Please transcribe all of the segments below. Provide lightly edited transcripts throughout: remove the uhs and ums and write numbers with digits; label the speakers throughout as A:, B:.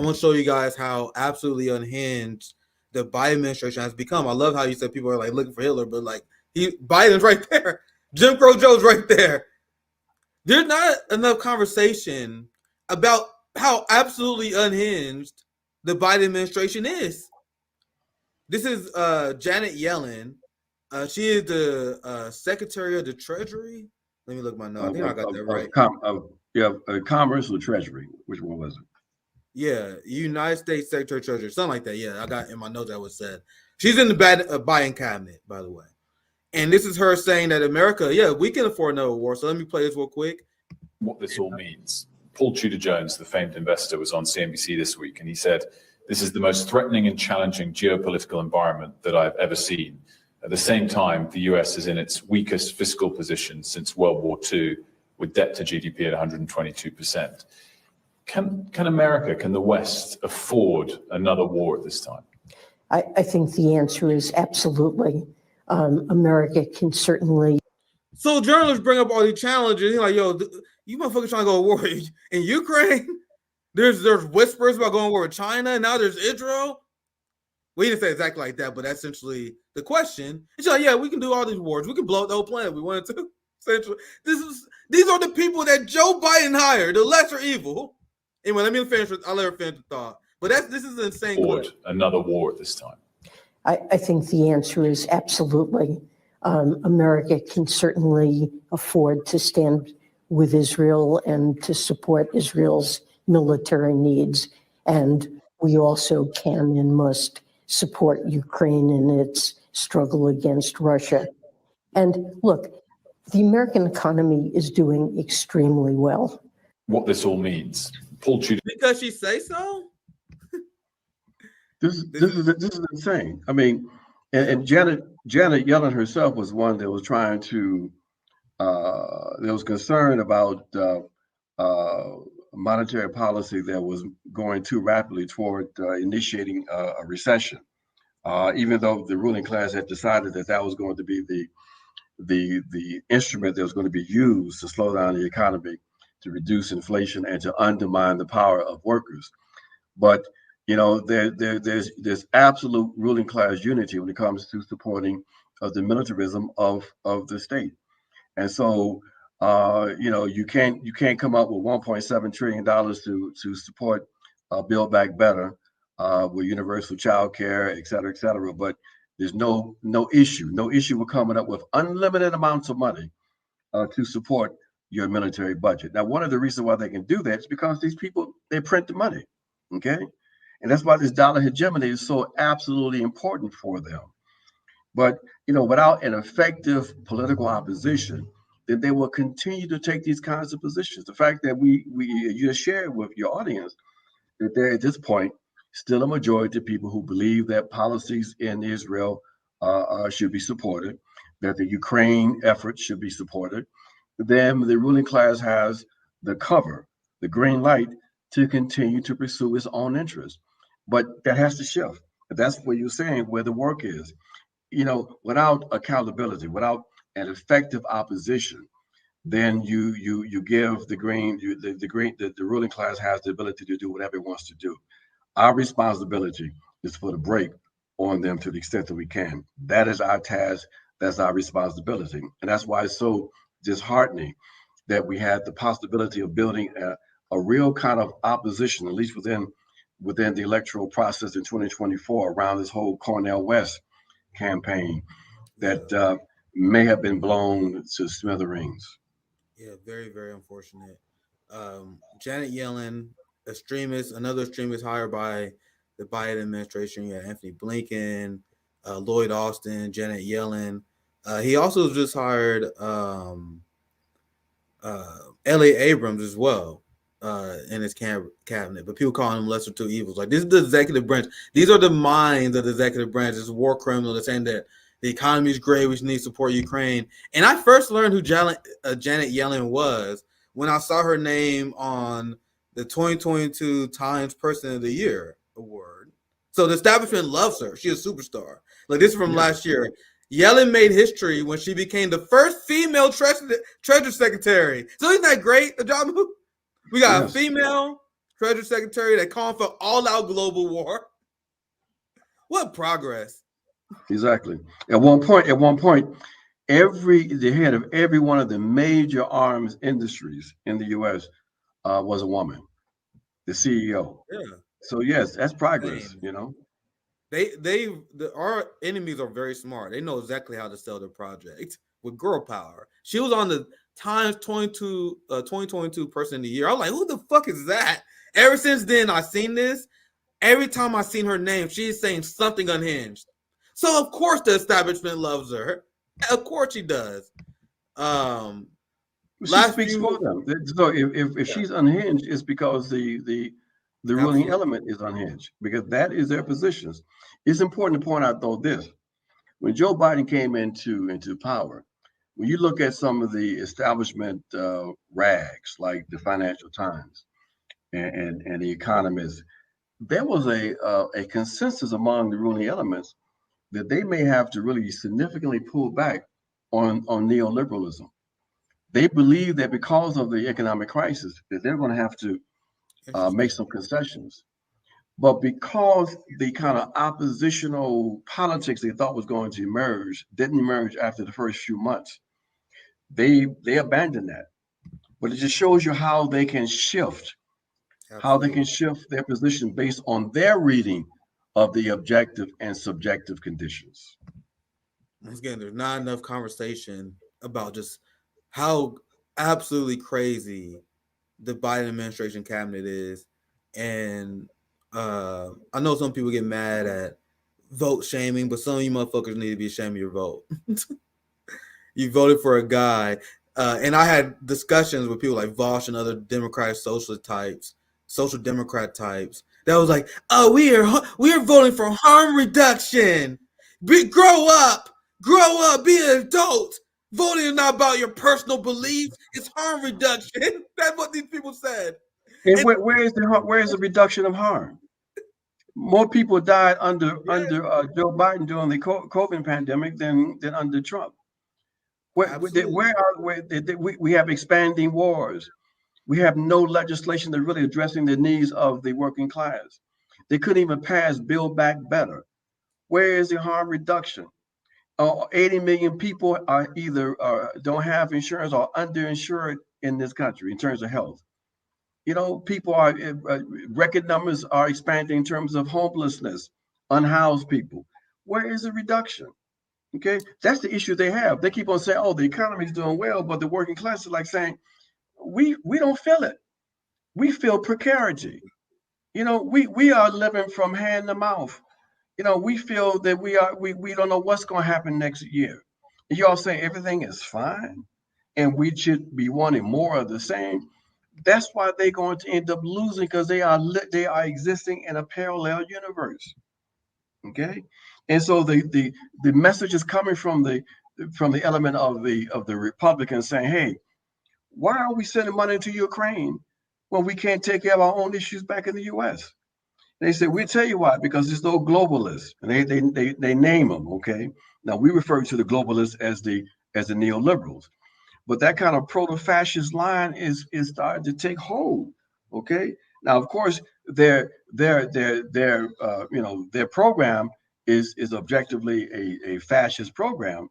A: I want to show you guys how absolutely unhinged the Biden administration has become. I love how you said people are like looking for Hitler, but like Biden's right there. Jim Crow Joe's right there. There's not enough conversation about how absolutely unhinged the Biden administration is. This is Janet Yellen. She is the Secretary of the Treasury. Let me look my notes. I think I got that right.
B: Commerce or Treasury. Which one was it?
A: Yeah, United States Secretary of Treasury, something like that. Yeah, I got in my notes that was said. She's in the Biden cabinet, by the way. And this is her saying that America, yeah, we can afford another war. So let me play this real quick.
C: What this all means. Paul Tudor Jones, the famed investor, was on CNBC this week, and he said, "This is the most threatening and challenging geopolitical environment that I've ever seen. At the same time, the US is in its weakest fiscal position since World War II, with debt to GDP at 122%. Can America, can the West afford another war at this time?"
D: I think the answer is absolutely. America can certainly.
A: So journalists bring up all these challenges. He's like, yo, you motherfuckers trying to go to war in Ukraine? There's whispers about going to war with China, and now there's Israel. We didn't say exactly like that, but that's essentially the question. It's like, yeah, we can do all these wars. We can blow up the whole planet if we wanted to. Essentially, these are the people that Joe Biden hired, the lesser evil. Anyway, let me finish. I'll let her finish the thought. But this is an insane question.
C: Another war at this time.
D: I think the answer is absolutely. America can certainly afford to stand with Israel and to support Israel's military needs. And we also can and must support Ukraine in its struggle against Russia. And look, the American economy is doing extremely well.
C: What this all means. Paul Tudor.
A: Because she say so?
B: This is insane. I mean, and Janet Yellen herself was one that was trying to that was concerned about monetary policy that was going too rapidly toward initiating a recession. Even though the ruling class had decided that was going to be the instrument that was going to be used to slow down the economy, to reduce inflation, and to undermine the power of workers. But there's absolute ruling class unity when it comes to supporting the militarism of the state. And so you can't come up with $1.7 trillion to support Build Back Better with universal child care, et cetera, but there's no issue with coming up with unlimited amounts of money to support your military budget. Now, one of the reasons why they can do that is because these people, they print the money, okay? And that's why this dollar hegemony is so absolutely important for them. But, without an effective political opposition, then they will continue to take these kinds of positions. The fact that you just shared with your audience that there at this point, still a majority of people who believe that policies in Israel should be supported, that the Ukraine effort should be supported, then the ruling class has the cover, the green light to continue to pursue its own interests. But that has to shift. That's what you're saying, where the work is. Without accountability, without an effective opposition, then you give the ruling class has the ability to do whatever it wants to do. Our responsibility is to put a brake on them to the extent that we can. That is our task. That's our responsibility. And that's why it's so disheartening that we had the possibility of building a real kind of opposition, at least within the electoral process in 2024 around this whole Cornel West campaign that may have been blown to smithereens.
A: Yeah, very, very unfortunate. Janet Yellen, another extremist hired by the Biden administration. You had Anthony Blinken, Lloyd Austin, Janet Yellen. He also just hired Elliot Abrams as well in his cabinet. But people call him lesser two evils. Like, this is the executive branch. These are the minds of the executive branch. This war criminal that's saying that the economy is great, we need to support Ukraine. And I first learned who Janet Yellen was when I saw her name on the 2022 Times Person of the Year award. So the establishment loves her. She's a superstar. Like, this is from last year. Yellen made history when she became the first female Treasury Secretary. So isn't that great, Ajamu? We got a female Treasury Secretary that calling for all-out global war. What progress?
B: Exactly. At one point, the head of every one of the major arms industries in the U.S. Was a woman, the CEO.
A: Yeah.
B: So yes, that's progress.
A: Same.
B: You know.
A: Our enemies are very smart. They know exactly how to sell their project with girl power. She was on the Times 2022 Person of the Year. I was like, who the fuck is that? Ever since then, I've seen this. Every time I've seen her name, she's saying something unhinged. So of course the establishment loves her. Of course she does.
B: She speaks for them. So if she's unhinged, it's because the ruling
A: Absolutely.
B: element is unhinged, because that is their positions. It's important to point out though this: when Joe Biden came into power, when you look at some of the establishment rags like the Financial Times and the Economist, there was a consensus among the ruling elements that they may have to really significantly pull back on neoliberalism. They believe that because of the economic crisis, that they're going to have to make some concessions. But because the kind of oppositional politics they thought was going to emerge didn't emerge after the first few months, they abandoned that. But it just shows you how they can shift, their position based on their reading of the objective and subjective conditions.
A: Once again, there's not enough conversation about just how absolutely crazy the Biden administration cabinet is. And I know some people get mad at vote shaming, but some of you motherfuckers need to be ashamed of your vote. You voted for a guy. And I had discussions with people like Vosh and other Democratic social Democrat types that was like, oh, we are voting for harm reduction. Grow up, be an adult. Voting is not about your personal beliefs. It's harm reduction. That's what these people said.
B: And where is the reduction of harm? More people died under Joe Biden during the COVID pandemic than under Trump. We have expanding wars. We have no legislation that really addressing the needs of the working class. They couldn't even pass Build Back Better. Where is the harm reduction? 80 million people are either don't have insurance or underinsured in this country in terms of health. You know, people are record numbers are expanding in terms of homelessness, unhoused people. Where is the reduction? Okay, that's the issue they have. They keep on saying, "Oh, the economy is doing well," but the working class is like saying, "We don't feel it. We feel precarity. You know, we are living from hand to mouth. You know, we feel that we don't know what's going to happen next year. And y'all say everything is fine, and we should be wanting more of the same." That's why they're going to end up losing, because they are existing in a parallel universe. Okay, and so the message is coming from the element of the Republicans saying, "Hey, why are we sending money to Ukraine when we can't take care of our own issues back in the U.S.?" They say, "We'll tell you why, because there's no globalists," and they name them. Okay, now we refer to the globalists as the neoliberals, but that kind of proto-fascist line is starting to take hold. Okay, now of course their program is objectively a fascist program,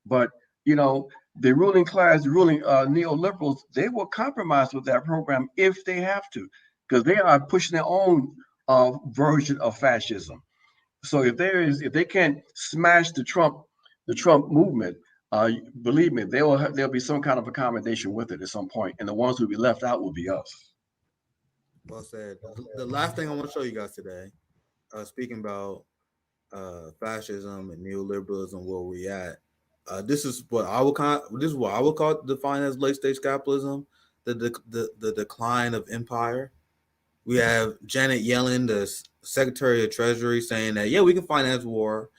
B: but the ruling class, the ruling neoliberals, they will compromise with that program if they have to, because they are pushing their own version of fascism. So if they can't smash the Trump movement, believe me, there'll be some kind of accommodation with it at some point, and the ones who will be left out will be us.
A: Well said. The last thing I want to show you guys today, speaking about fascism and neoliberalism, where we at. This is what I would define as late stage capitalism, the decline of empire. We have Janet Yellen, the Secretary of Treasury, saying that, yeah, we can finance war,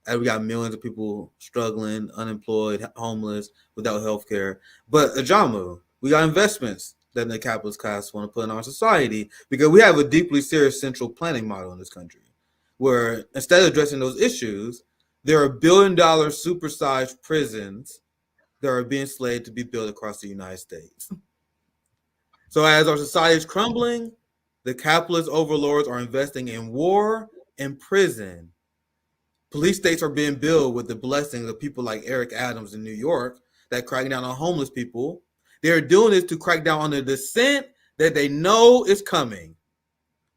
A: and we got millions of people struggling, unemployed, homeless, without health care. But Ajamu, we got investments that the capitalist class want to put in our society, because we have a deeply serious central planning model in this country, where instead of addressing those issues, there are $1 billion supersized prisons that are being slated to be built across the United States. So as our society is crumbling, The capitalist overlords are investing in war and prison. Police states are being built with the blessings of people like Eric Adams in New York that crack down on homeless people. They're doing this to crack down on the dissent that they know is coming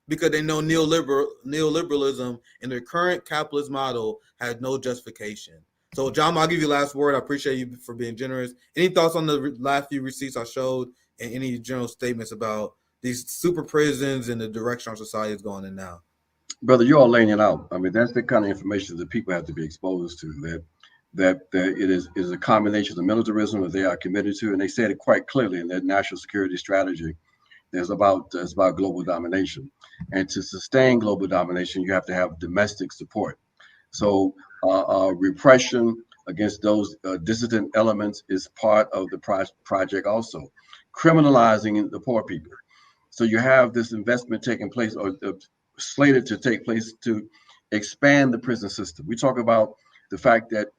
A: because they know neoliberalism and their current capitalist model has no justification. So, John, I'll give you the last word. I appreciate you for being generous. Any thoughts on the last few receipts I showed and any general statements about these super prisons and the direction our society is going in now?
B: Brother, you're all laying it out. I mean, that's the kind of information that people have to be exposed to. That it is a combination of militarism that they are committed to, and they said it quite clearly in their national security strategy. It's about global domination, and to sustain global domination, you have to have domestic support. So repression against those dissident elements is part of the project. Also, criminalizing the poor people. So you have this investment taking place, or slated to take place, to expand the prison system. We talk about the fact that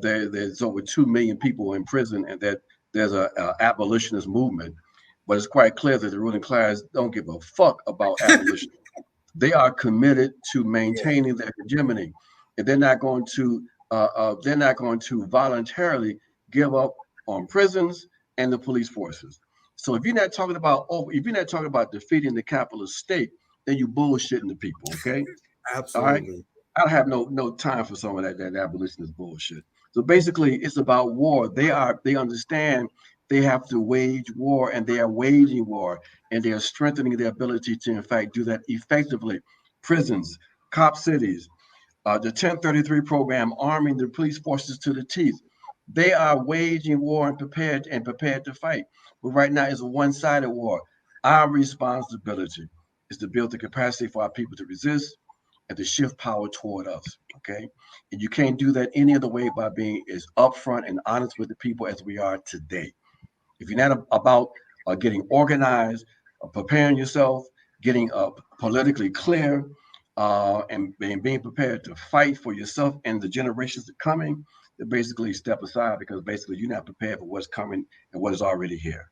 B: there's over 2 million people in prison, and that there's a abolitionist movement. But it's quite clear that the ruling class don't give a fuck about abolition. They are committed to maintaining their hegemony, and they're not going to voluntarily give up on prisons and the police forces. So if you're not talking about defeating the capitalist state, then you bullshitting the people. Okay, all right.
A: Absolutely.
B: I don't have no time for some of that abolitionist bullshit. So basically, it's about war. They understand they have to wage war, and they are waging war, and they are strengthening their ability to, in fact, do that effectively. Prisons, cop cities, the 1033 program, arming the police forces to the teeth. They are waging war and prepared to fight. But right now, it's a one-sided war. Our responsibility is to build the capacity for our people to resist and to shift power toward us. Okay, and you can't do that any other way by being as upfront and honest with the people as we are today. If you're not about getting organized, preparing yourself, getting politically clear, and being prepared to fight for yourself and the generations that are coming, then basically step aside, because basically you're not prepared for what's coming and what is already here.